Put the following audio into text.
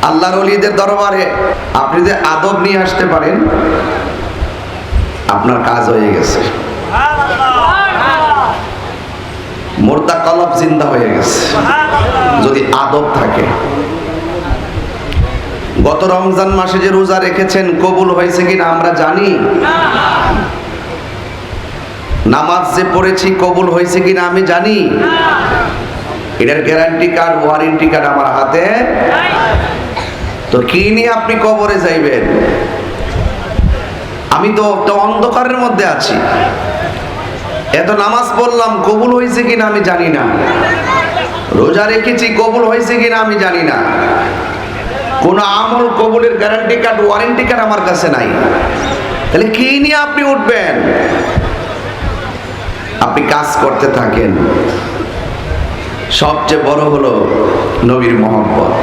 আল্লাহর ওলিদের দরবারে আপনি যে আদব নিয়ে আসতে পারেন, আপনার কাজ হয়ে গেছে। মুর্দা কলব জিন্দা হয়ে গেছে যদি আদব থাকে। গত রমজান মাসে যে রোজা রেখেছেন কবুল হয়েছে কিনা আমরা জানি। নামাজ যে পড়েছি কবুল হয়েছে কিনা আমি জানি। এটার গ্যারান্টি কার্ড, ওয়ারেন্টি কার্ড আমার হাতে। তো কি নিয়ে আপনি কবরে যাইবেন? আমি তো একটা অন্ধকারের মধ্যে আছি। এত নামাজ পড়লাম, কবুল হয়েছে কিনা আমি জানি না। রোজা রেখেছি, কবুল হয়েছে কিনা আমি জানি না। কোন আমল কবুলের গ্যারান্টি কার্ড, ওয়ারেন্টি কার্ড আমার কাছে নাই। তাহলে কি নিয়ে আপনি উঠবেন? আপনি কাজ করতে থাকেন। সবচেয়ে বড় হলো নবীর মহব্বত।